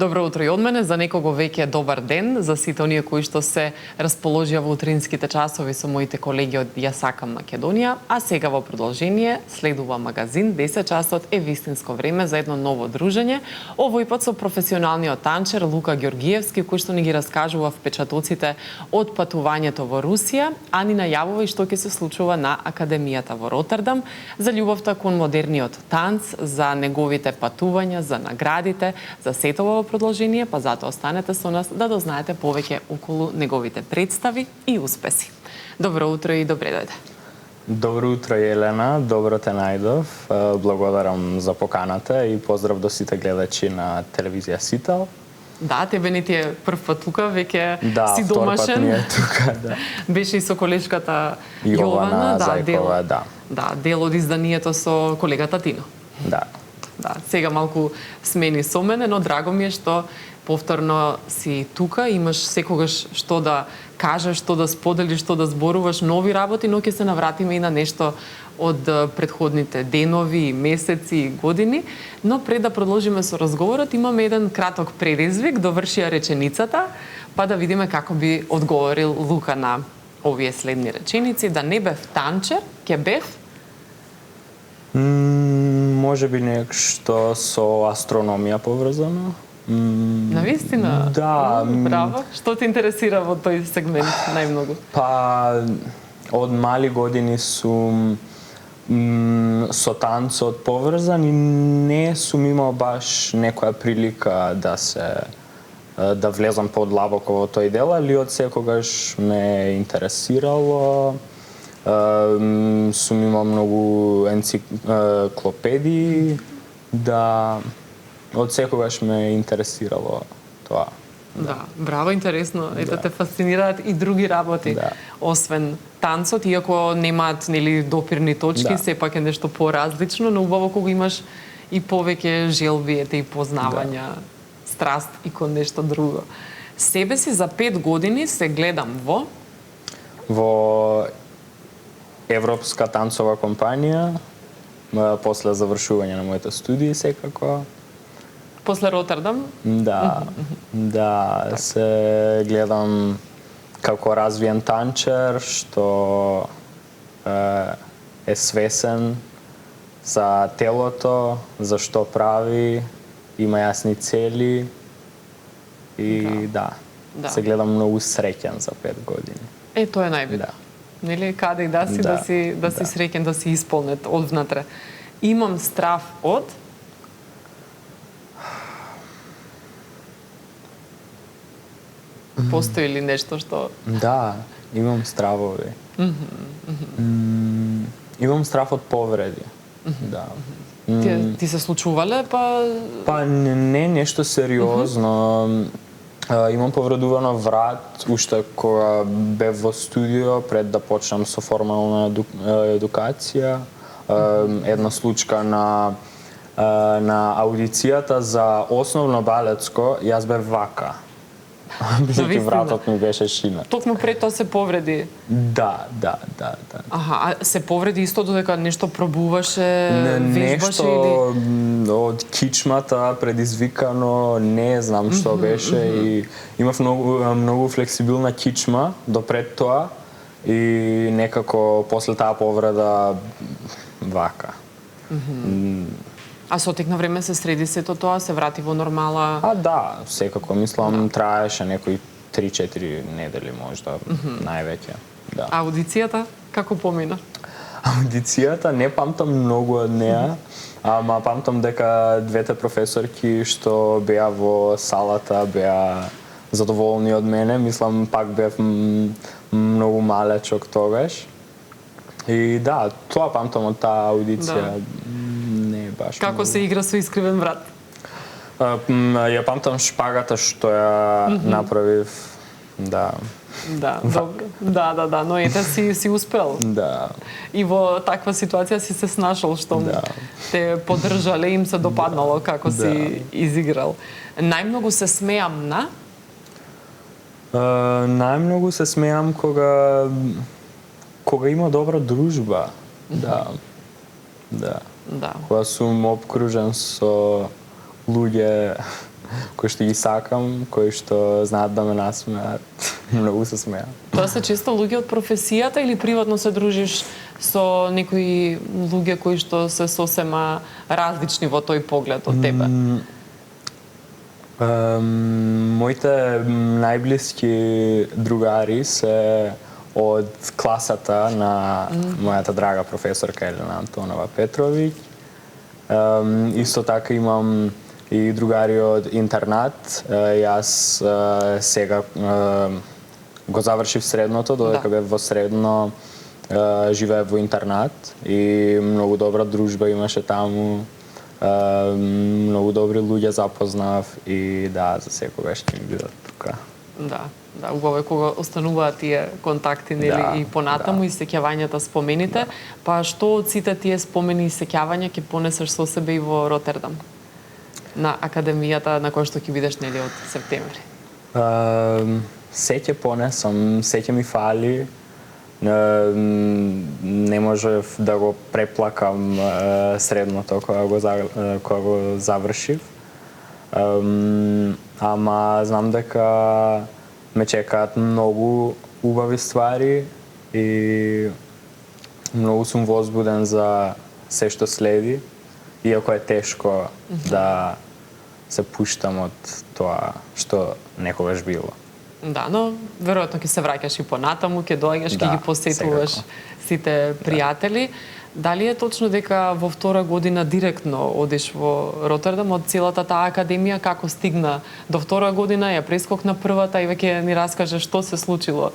Добро утро и од мене, за некого веќе добар ден, за сите оние кои што се расположија во утринските часови со моите колеги од Ја сакам Македонија, а сега во продолжение следува магазин 10 часот е вистинско време за едно ново дружење, овој пат со професионалниот танчер Лука Ѓоргиевски, кој што ни ги раскажува впечатоците од патувањето во Русија, а ни најавува и што ќе се случува на Академијата во Ротердам, за љубовта кон модерниот танц, за неговите патувања, за наградите, за сето во продолжение, па затоа останете со нас да дознаете повеќе околу неговите представи и успеси. Добро утро и добре дојде. Добро утро, Елена, добро те најдов. Благодарам за поканата и поздрав до сите гледачи на телевизија Сител. Да, тебе не ти е прв пат тука, веќе си домашен. Да, втор пат ми е тука, да. Беше и со колешката Јована Зајкова, да. Да, дел од изданието со колегата Тино. Да. Да, сега малку смени со мене, но драго ми е што повторно си тука, имаш секогаш што да кажеш, што да споделиш, што да зборуваш, нови работи, но ќе се навратиме и на нешто од претходните денови, месеци и години. Но пред да продолжиме со разговорот, имаме еден краток предизвик, довршија реченицата, па да видиме како би одговорил Лука на овие следни реченици. Да не бев танчер, ќе бев? Може би нешто со астрономија поврзано. Навистина? Да. Браво. Што те интересира во тој сегмент најмногу? Па, од мали години сум со танцот поврзан и не сум имал баш некоја прилика да влезам подлабоко во тој дел, али од секогаш ме интересирало. Сум имал многу енциклопедии, да од секогаш ме интересирало тоа. Да, браво, интересно. Ето те фасцинираат и други работи, освен танцот, иако немаат нели допирни точки, сепак е нешто поразлично, но убаво кога имаш и повеќе желби, и познавања, страст и кон нешто друго. Себе си за 5 години се гледам во Европска танцова компанија, после завршување на моите студии секако. После Ротердам? Да, се гледам како развиен танчер, што е свесен за телото, за што прави, има јасни цели и се гледам многу среќен за 5 години. Тоа е најбитно. Нели, каде и да си, да си среќен, да си исполнет од внатре. Имам страв од? Постои ли нешто што... Да, имам стравови. Имам страв од повреди. Да. Ти се случувале, Па не нешто сериозно. Имам повредувано врат уште кога бев во студио пред да почнам со формална едукација. Една случка на аудицијата за основно балетско, јас бев вака. Бидејќи вратот ми беше шинат. Токму пред тоа се повреди? Да. Аха, а се повреди исто додека нешто пробуваше, вежбаше или? Нешто од кичмата предизвикано, не знам што беше и имав многу флексибилна кичма до пред тоа и некако после таа повреда вака. А со тек на време се среди сето тоа, се врати во нормала? Да, секако. Мислам, траеше некои 3-4 недели можда, највеќе. Да. Аудицијата, како помина? Аудицијата, не памтам многу од неа, ама памтам дека двете професорки што беа во салата беа задоволни од мене. Мислам, пак бев многу малечок тогаш. И да, тоа памтам од таа аудиција. Како се игра со искривен врат? Ја памтам шпагата што ја направив, да. Да, добро. Да, но ете си успел. Да. И во таква ситуација си се снашол што те поддржале, им се допаднало како си изиграл. Најмногу се смеам на? Најмногу се смеам кога има добра дружба. Да. Кога сум обкружен со луѓе кои што ги сакам, кои што знаат да ме насмеат. Многу се смеа. Тоа се често луѓе од професијата или приватно се дружиш со некои луѓе кои што се сосема различни во тој поглед од тебе? Моите најблиски другари се од класата на мојата драга професорка Елена Антонова Петровиќ. Исто така имам и другари од интернат. Јас сега го завршив средното, додека бев во средно, живеев во интернат и многу добра дружба имаше таму. Многу добри луѓе запознав и да, за секогаш ќе ми бидат тука. Да, убаво е кога остануваат тие контакти, нели, и понатаму и сеќавањата спомените. Па што од сите тие спомени и сеќавања ќе понесеш со себе и во Ротердам? На академијата на која што ќе бидеш, нели, од септември? Се ќе понесам, се ќе ми фали. Не можев да го преплакам средното кога го завршив. Ама знам дека ме чекаат многу убави ствари и многу сум возбуден за се што следи, иако е тешко да се пуштам од тоа што некогаш било. Да, но веројатно ќе се враќаш и понатаму, ќе доаѓаш, ќе ги посетуваш сите пријатели. Дали е точно дека во втора година директно одиш во Ротердам од целата таа академија? Како стигна до втора година, ја прескокна првата и веќе ни раскаже што се случило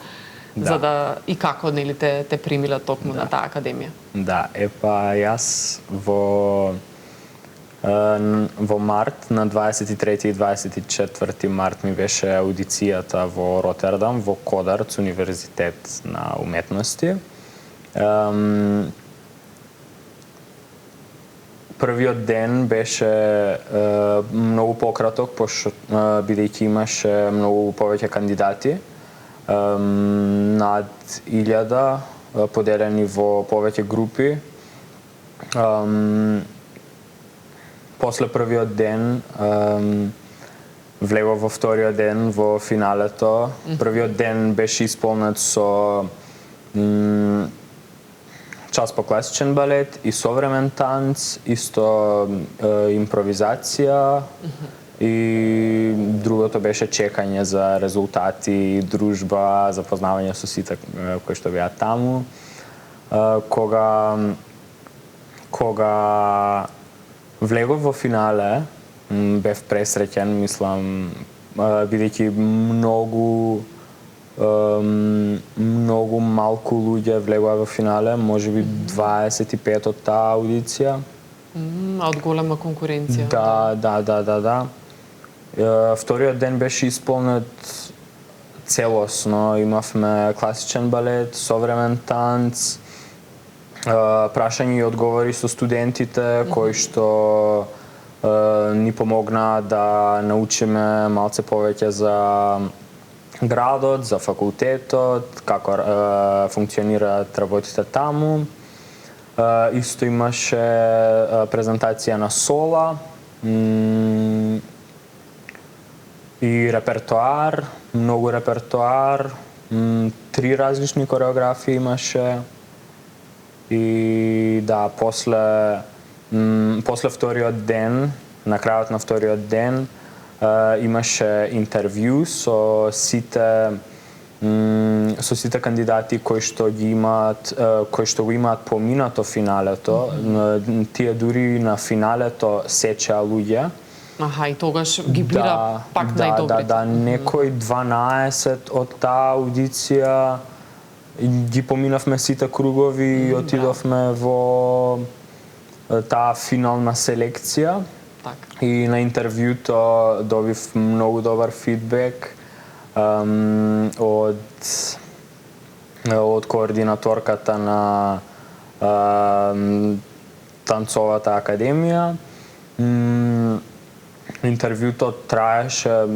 за да и како, нели, те примиле токму на таа академија? Да, јас во март, на 23 и 24 март ми беше аудицијата во Ротердам, во Кодарц, Универзитет на уметности. Првиот ден беше многу пократок, бидејќи имаше многу повеќе кандидати. Над 1000 поделени во повеќе групи. После првиот ден влегов во вториот ден во финалето. Првиот ден беше исполнет со час по класичен балет и современ танц, исто импровизација и другото беше чекање за резултати, дружба, запознавање со сите кои што беа таму. Кога влегов во финале, бев пресреќен, мислам, бидејќи многу малку луѓе влегоа во финале, можеби 25 од таа аудиција. Од голема конкуренција. Да. Вториот ден беше исполнет целосно. Имавме класичен балет, современ танц, прашања и одговори со студентите кои што ни помогнаа да научиме малце повеќе за градот, за факултетот, како функционираат работите таму. Исто имаше презентација на сола и репертоар, многу репертоар, 3 различни кореографии имаше. И да, после вториот ден, на крајот на вториот ден, имаше интервју со сите кандидати кои што го имаат поминато финалето. Тие дури на финалето сечеа луѓе. Аха, и тогаш ги бира пак најдобрите. Да, некои 12 од таа аудиција ги поминавме сите кругови и отидовме во таа финална селекција. И на интервјуто добив многу добар фидбек од координаторката на танцовата академија. Интервјуто траеше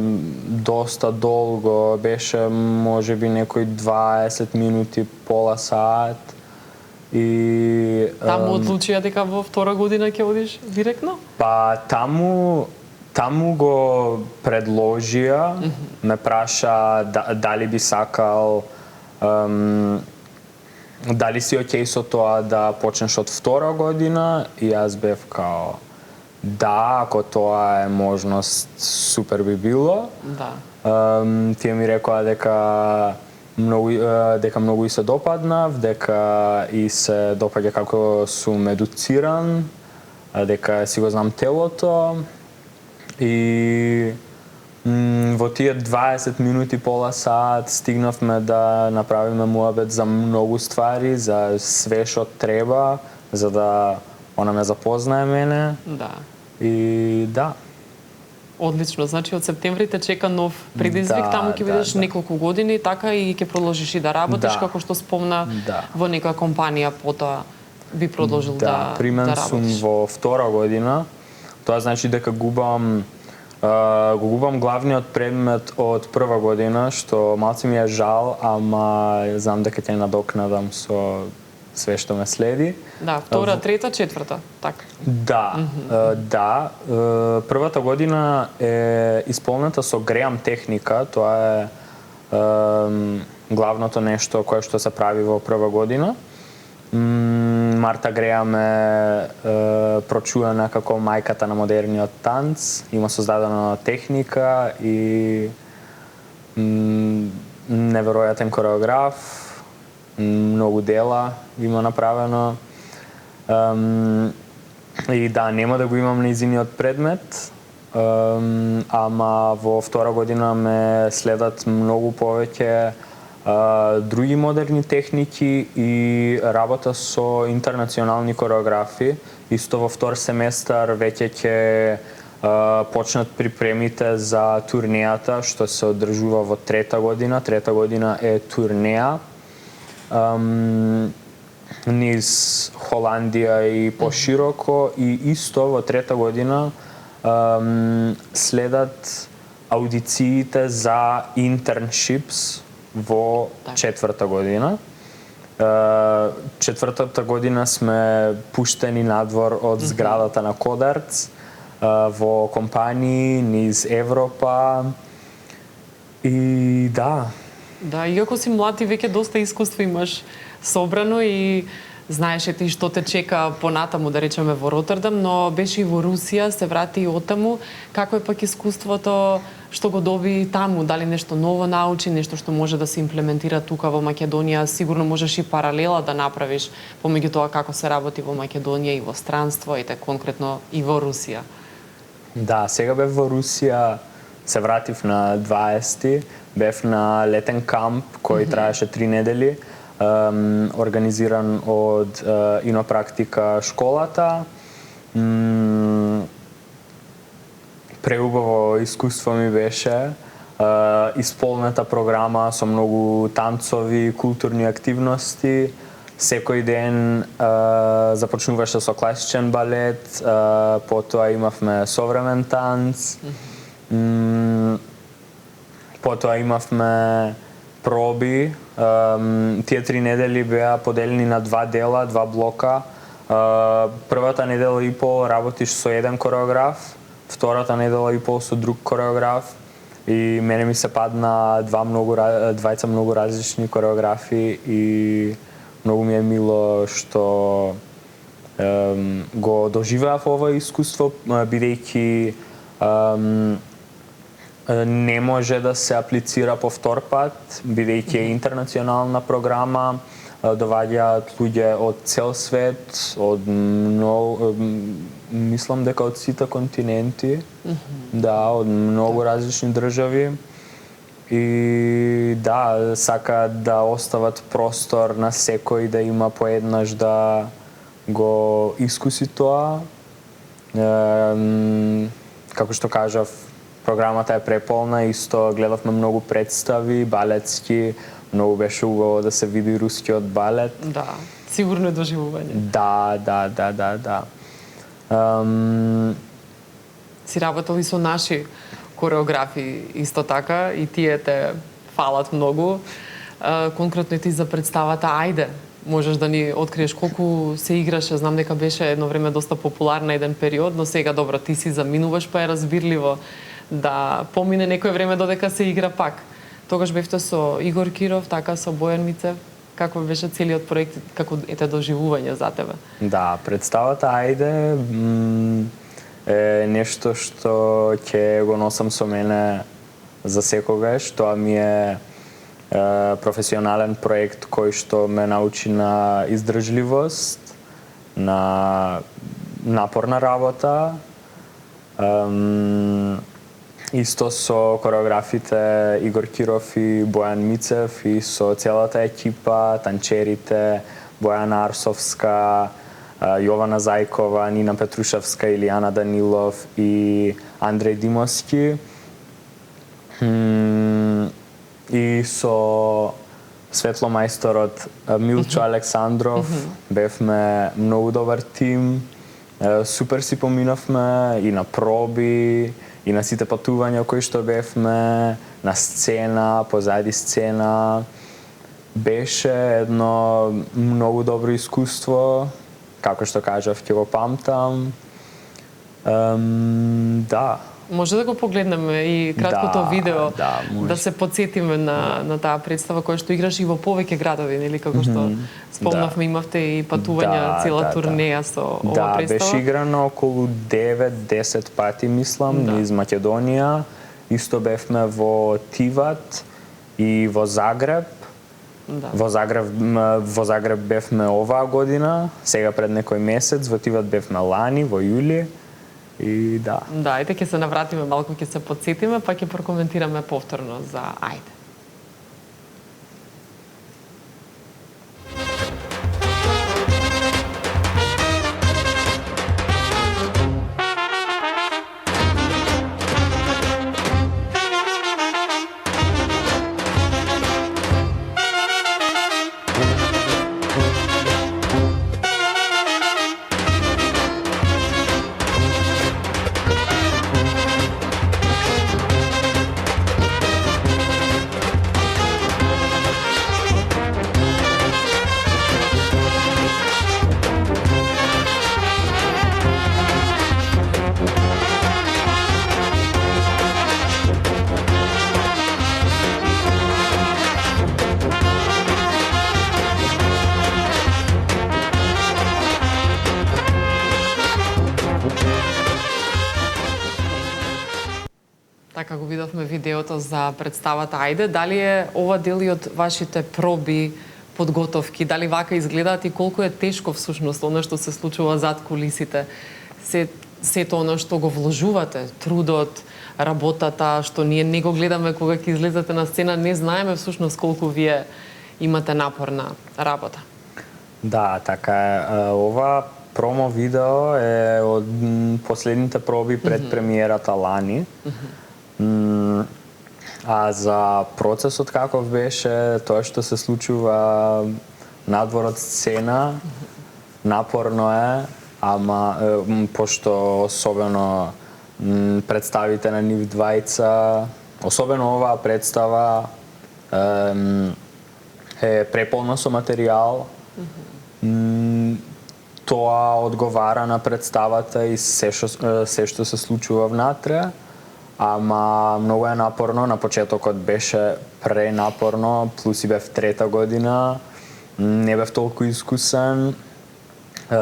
доста долго, беше можеби некои 20 минути, пола саат. И таму одлучија дека во втора година ќе одиш директно? Па таму Таму го предложија, ме праша дали би сакал, дали си окей со тоа да почнеш од втора година, и јас бев као да, ако тоа е можност, супер би било. Да. Тие ми рекоа дека многу и се допаднав, дека и се допаѓа како сум едуциран, дека си го знам телото, и во тие 20 минути, пола сат стигнавме да направиме муабет за многу ствари, за све што треба, за да она ме запознае мене. Да. И да. Одлично, значи од септември те чека нов предизвик, таму ќе бидеш неколку години, така и ќе продолжиш и да работиш, како што спомна, во нека компанија, потоа би продолжил да работиш. При мен сум во втора година, тоа значи дека го губам главниот предмет од прва година, што малце ми е жал, ама знам дека ќе надокнадам со све што ме следи. Да, втора, трета, четврта, така. Да, да. Првата година е исполнета со греам техника, тоа е главното нешто кое што се прави во прва година. Марта Греам е прочуена како мајката на модерниот танц, има создадена техника и неверојатен кореограф, многу дела има направено. И да, нема да го имам нејзиниот предмет, ама во втора година ме следат многу повеќе други модерни техники и работа со интернационални кореографи. Исто во втор семестар веќе ќе почнат припремите за турнејата што се одржува во трета година. Трета година е турнеја низ Холандија и пошироко, и исто во трета година следат аудициите за интерншипс во четврта година. Четвртата година сме пуштени надвор од зградата на Кодарц во компании низ Европа, и да. Да, иако си млад и веќе доста искуство имаш собрано и знаеше ти што те чека понатаму, да речеме во Ротердам, но беше и во Русија, се врати и оттаму. Како е пак искуството што го доби таму? Дали нешто ново научи, нешто што може да се имплементира тука во Македонија? Сигурно можеш и паралела да направиш помеѓу тоа како се работи во Македонија и во странство, и конкретно и во Русија. Да, сега бев во Русија, се вратив на 20-ти, бев на летен камп кој траеше 3 недели, организиран од Инопрактика школата. Преубаво искуство ми беше, исполнета програма со многу танцови, културни активности. Секој ден започнуваше со класичен балет, потоа имавме современ танц, потоа имавме проби. Тие 3 недели беа поделени на 2 дела, 2 блока. Првата недела и пол работиш со еден кореограф, втората недела и пол со друг кореограф, и мене ми се падна двајца многу различни кореографи, и многу ми е мило што го доживеав ова искуство, бидејќи не може да се аплицира по втор пат, бидејќи е интернационална програма, доваѓаат луѓе од цел свет, од мислам дека од сите континенти, да, од многу различни држави. И да, сакаат да остават простор на секој да има поеднаш да го искуси тоа. Како што кажав, програмата е преполна, исто гледавме многу представи, балетски, многу беше убаво да се види рускиот балет. Да, сигурно е доживување. Да. Си работел и со наши кореографи исто така, и тие те фалат многу. Конкретно и ти за представата Ајде. можеш да ни откриеш колку се играше, знам дека беше едно време доста популарна еден период, но сега добро ти си заминуваш, па е разбирливо да помине некој време додека се игра пак. Тогаш бевте со Игор Киров, така со Бојан Мицев. Како беше целиот проект, како ете доживување за тебе? Да, представата Ајде е нешто што ќе го носам со мене за секогаш. Тоа ми е професионален проект кој што ме научи на издржливост, на напорна работа. Исто со кореографите Игор Киров и Бојан Мицев и со целата екипа, танчерите, Бојана Арсовска, Јована Зајкова, Нина Петрушевска, Илијана Данилов и Андреј Димовски. И со светломајсторот Милчо Александров бевме многу добар тим. Супер си поминавме и на проби, и на сите патувања кои што бевме, на сцена, позади сцена. Беше едно многу добро искуство, како што кажав, ќе го памтам. Да. Може да го погледнеме и краткото видео, да се подсетиме на таа представа која што играш и во повеќе градови, нели, како што спомнавме, имавте и патувања, цела турнеја со ова представа. Да, беше играно околу 9-10 пати, мислам, низ Македонија. Исто бевме во Тиват и во Загреб. Во Загреб бевме оваа година, сега пред некој месец, во Тиват бевме лани, во јули. И да. Да, ете ќе се навратиме малку, ќе се подсетиме, па ќе прокоментираме повторно за Ајде. Така го видовме видеото за представата Ајде. Дали е ова дел и од вашите проби, подготовки? Дали вака изгледаат и колку е тешко всушност оно што се случува зад кулисите? Сето оно што го вложувате, трудот, работата, што ние не го гледаме кога ќе излезете на сцена, не знаеме всушност колку вие имате напорна работа. Да, така е. Ова промо видео е од последните проби пред премиерата лани. А за процесот каков беше, тоа што се случува надвор од сцена, напорно е, ама пошто особено представите на нив двајца, особено оваа представа е преполна со материјал. Тоа одговара на представата и се што се случува внатре. Ама многу е напорно, на почетокот беше пренапорно, плюс и бев трета година, не бев толку искусен.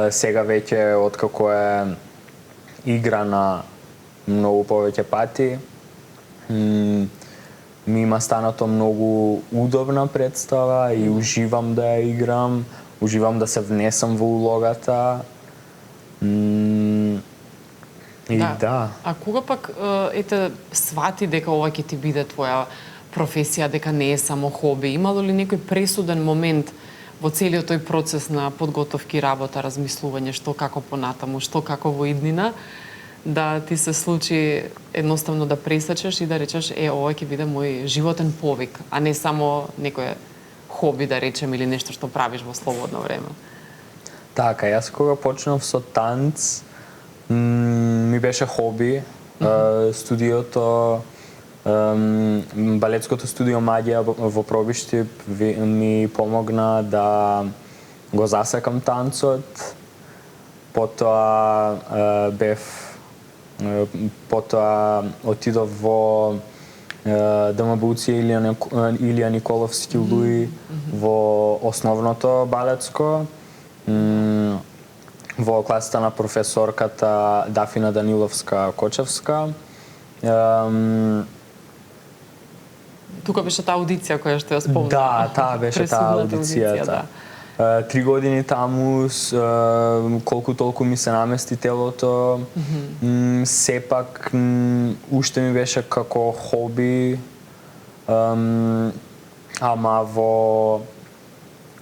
Сега веќе откако е играна многу повеќе пати, ми има станато многу удобна представа и уживам да ја играм, уживам да се внесам во улогата. Да. А кога пак свати дека ова ќе ти биде твоја професија, дека не е само хоби? Имало ли некој пресуден момент во целиот тој процес на подготовки, работа, размислување, што како понатаму, што како во иднина, да ти се случи едноставно да пресечеш и да речеш ова ќе биде мој животен повик, а не само некој хоби, да речем, или нешто што правиш во слободно време? Така, јас кога почнав со танц, ми беше хоби. Студиото, балетското студио Магија во Пробиштип ми помогна да го засекам танцот, потоа отидов во ДМБУЦ Илија Николовски Луи во основното балетско, во класата на професорката Дафина Даниловска-Кочевска. Тука беше таа аудиција која што ја спомна. Да, таа беше таа аудицијата. 3 години таму, колку толку ми се намести телото, сепак уште ми беше како хоби, ама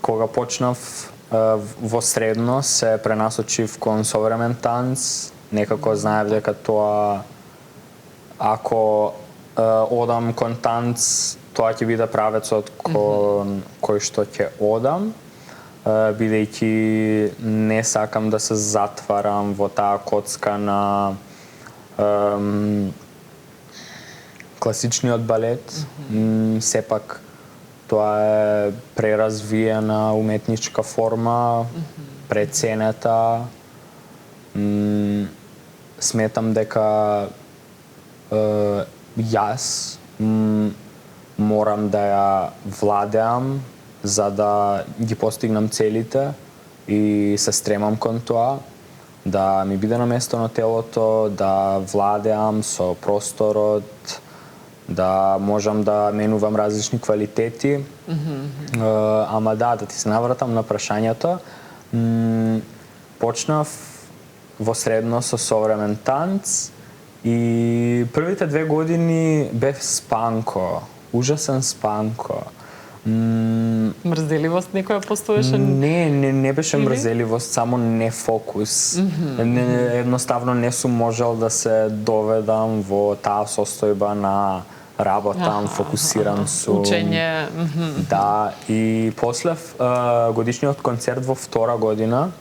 кога почнав во средно се пренасочив кон современ танц, некако знаев дека тоа ако одам кон танц, тоа ќе биде правецот кон кој што ќе одам, бидејќи не сакам да се затварам во таа коцка на класичниот балет. Сепак тоа е преразвиена уметничка форма, преценета. Сметам дека јас морам да ја владеам за да ги постигнам целите и се стремам кон тоа, да ми биде на место на телото, да владеам со просторот, да можам да менувам различни квалитети. Ама да ти се навратам на прашањето. Почнав во средно со современ танц и првите 2 години бев спанко, ужасен спанко. Мрзеливост некоја постоеше? Не беше мрзеливост, само нефокус. Едноставно не сум можел да се доведам во таа состојба на работам, фокусиран сум. Учење. Да, и после годишниот концерт во 2 година,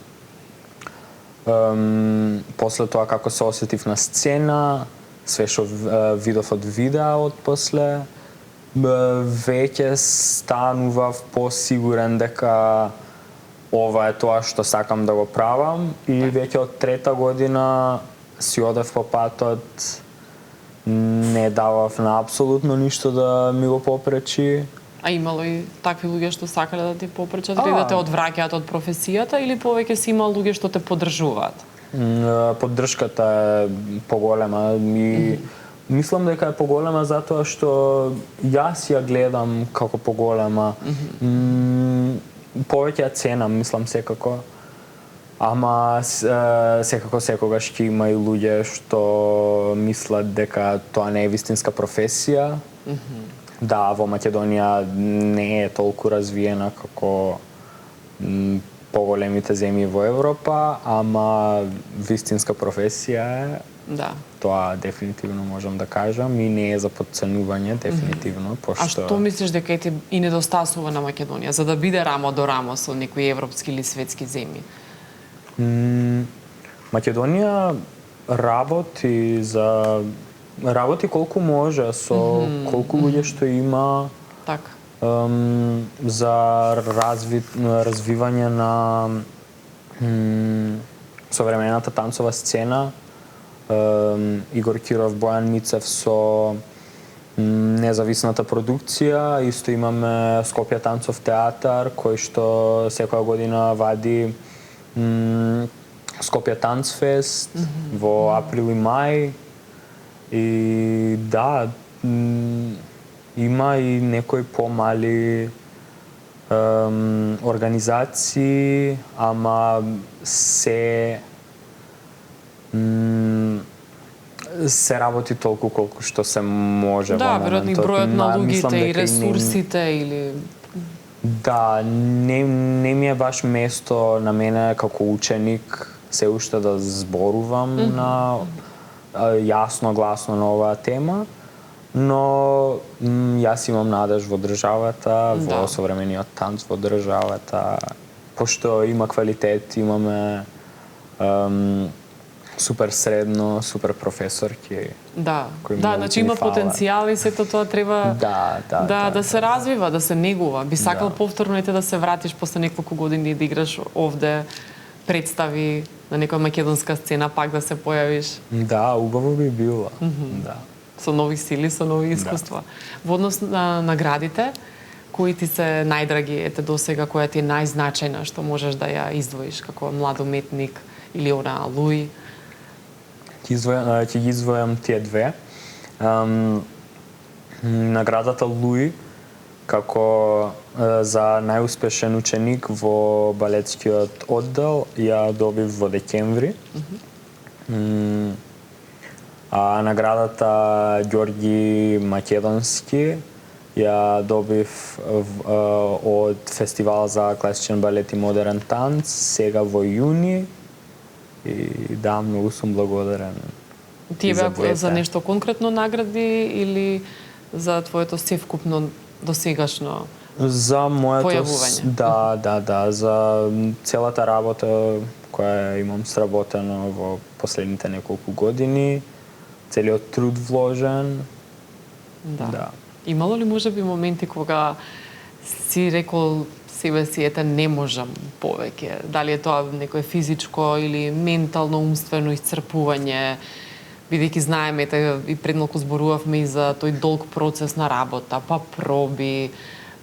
после тоа како се осетив на сцена, све што видов од видеа после, веќе станував посигурен дека ова е тоа што сакам да го правам и веќе од 3-та година си одев по патот, не давав на апсолутно ништо да ми го попречи. А имало и такви луѓе што сакале да ти попречат или да те одвраќаат од професијата, или повеќе си имал луѓе што те поддржуваат? Поддршката е поголема и мислам дека е поголема затоа што јас ја гледам како поголема. Повеќе ја ценам, мислам секако. Ама секако секогаш ќе има и луѓе што мислат дека тоа не е вистинска професија. Да, во Македонија не е толку развиена како поголемите земји во Европа, ама вистинска професија е. Да. Тоа дефинитивно можам да кажам и не е за потценување, дефинитивно, пошто... А што мислиш дека ти и недостасува на Македонија, за да биде рамо до рамо со некои европски или светски земји? Македонија работи колку може, со колку луѓе што има. Така. За развивање на современата танцова сцена. Игор Киров, Бојан Мицев со независната продукција. Исто имаме Скопје танцов театар, кој што секоја година вади Скопје танцфест во април и мај. И да, има и некои помали организации, ама се работи толку колку што се може во моментот. Да, веројатно и бројот на луѓето и ресурсите или... Да, не ми е баш место на мене како ученик се уште да зборувам на јасно, гласно на оваа тема, но јас имам надеж во државата, во современиот танц во државата, пошто има квалитет, имаме супер средно, супер професорки. Да, кои да, многу значи ми има фала. потенцијал и сето тоа треба да се развива, да се негува. Би сакал повторно ете да се вратиш после неколку години да играш овде представи на некоја македонска сцена, пак да се појавиш. Да, убаво би било. Да. Со нови сили, со нови искуства. Во однос на наградите, кои ти се најдраги ете до сега, која ти е најзначајна што можеш да ја издвоиш како млад уметник или она Луи? Ќе ги издвојам тие две. Наградата Луи како за најуспешен ученик во балетскиот оддел ја добив во декември. А наградата Ѓорги Македонски ја добив од Фестивал за класичен балет и модерен танц сега во јуни. И да, многу сум благодарен. Тие беа за нешто конкретно награди или за твоето севкупно досегашно за моето појавување? Да, за целата работа која имам сработено во последните неколку години, целиот труд вложен. Да. Имало ли можеби моменти кога си рекол себе си, ете, не можам повеќе? Дали е тоа некое физичко или ментално, умствено исцрпување? Бидејќи знаеме, ете, и пред малку зборувавме и за тој долг процес на работа, па проби,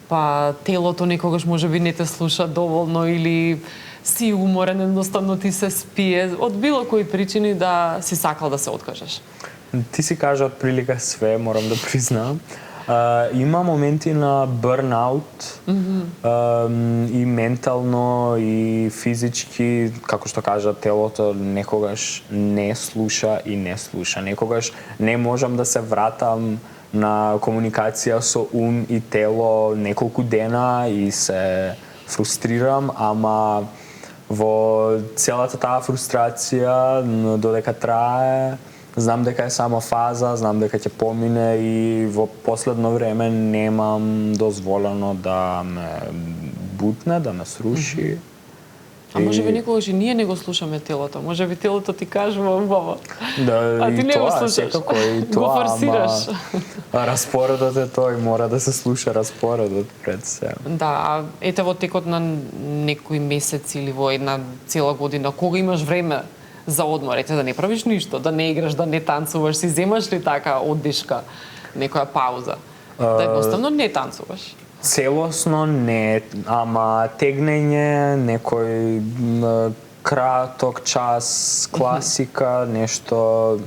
па телото некогаш можеби не те слуша доволно или си уморен, едноставно ти се спие, од било кои причини да си сакал да се откажеш. Ти си кажа од прилика све, морам да признам. Има моменти на бърнаут и ментално и физички, како што кажа, телото некогаш не слуша и не слуша. Некогаш не можам да се вратам на комуникација со ум и тело неколку дена и се фрустрирам, ама во целата таа фрустрација додека трае, знам дека е само фаза, знам дека ќе помине и во последно време немам дозволено да ме бутне, да ме сруши. А можеби некогаш и ние не го слушаме телото. Можеби телото ти кажува убаво. Да, а ти не го слушаш. Секако и тоа, го форсираш. Распоредот е тој, мора да се слуша распоредот пред се. Да, ете во текот на некој месец или во една цела година, кога имаш време за одмор, ете да не правиш ништо, да не играш, да не танцуваш, си земаш ли така оддишка, некоја пауза? Да едноставно не танцуваш? Целосно не, ама тегнење, некој краток час, класика, нешто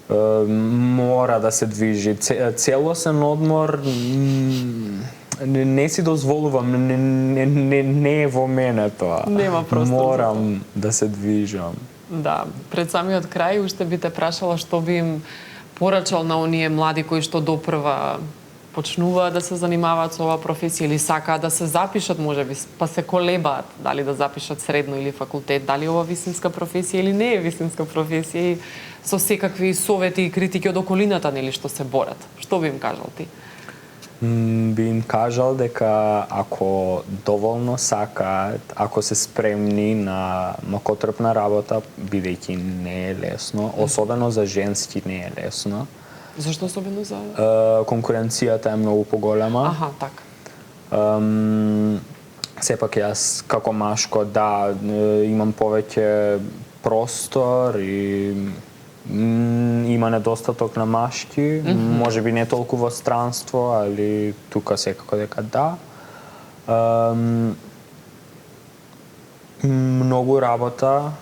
мора да се движи. Целосен одмор не си дозволувам, не е во мене тоа. Нема простор. Морам да се движам. Да, пред самиот крај уште би те прашала што би им порачал на оние млади кои што допрва почнуваат да се занимаваат со оваа професија или сакаат да се запишат, можеби, па се колебаат дали да запишат средно или факултет, дали ова вистинска професија или не е вистинска професија и со секакви совети и критики од околината, нели, што се борат. Што би им кажал ти? Би им кажал дека ако доволно сакаат, ако се спремни на макотрпна работа, бидејќи не е лесно, особено за женски не е лесно. Зашто особено за... Конкуренцијата е многу поголема. Аха, така. Сепак јас како машко, да, имам повеќе простор и има недостаток на машки, можеби не толку во странство, али тука секако дека да. Многу работа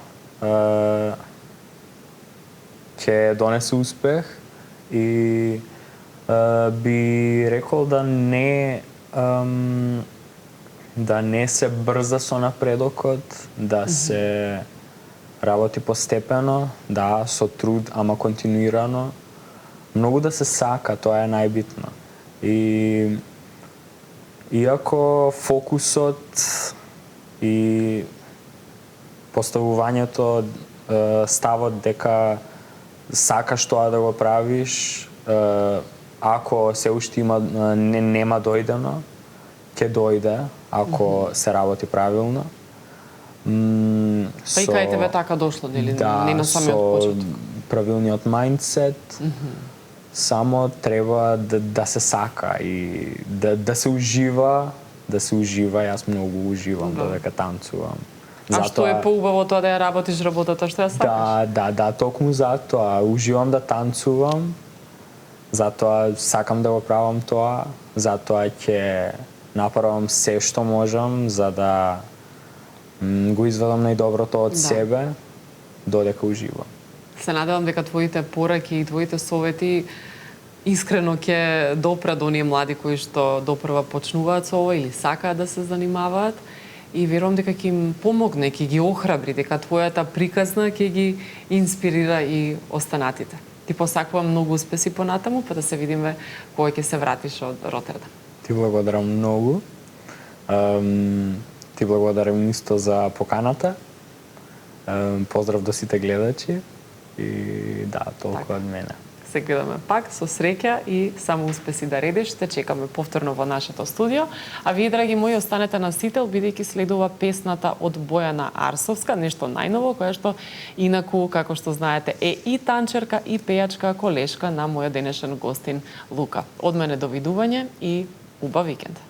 ќе донесе успех и би рекол да не се брза со напредокот, да се работи постепено, да, со труд, ама континуирано. Многу да се сака, тоа е најбитно. И иако фокусот и поставувањето, ставот дека сакаш тоа да го правиш, ако се уште има нема дојдено, ќе дојде ако се работи правилно. Па и кај тебе така дошло, нели? Да, Не на самиот почеток. Правилниот мајндсет, само треба да се сака и да се ужива, Јас многу уживам додека танцувам. А што е поубаво тоа да ја работиш работата што ја сакаш? Да, токму затоа уживам да танцувам. Затоа сакам да го правам тоа, затоа ќе направам се што можам за да го извадам најдоброто од себе додека уживам. Се надевам дека твоите пораки и твоите совети искрено ќе допрат до оние млади кои што допрва почнуваат со ова или сакаат да се занимаваат и верувам дека ќе им помогне, ќе ги охрабри, дека твојата приказна ќе ги инспирира и останатите. Ти посакувам многу успеси понатаму, па да се видиме кога ќе се вратиш од Ротердам. Ти благодарам многу. Ти благодарам исто за поканата. Поздрав до сите гледачи и толку од мене. Се гледаме пак, со среќа и само успеси да редиш. Те чекаме повторно во нашето студио. А вие, драги мои, останете на Сител, бидејќи следува песната од Бојана Арсовска, нешто најново, која што инаку, како што знаете, е и танчерка, и пејачка, колешка на мојот денешен гостин Лука. Од мене довидување и убав викенд.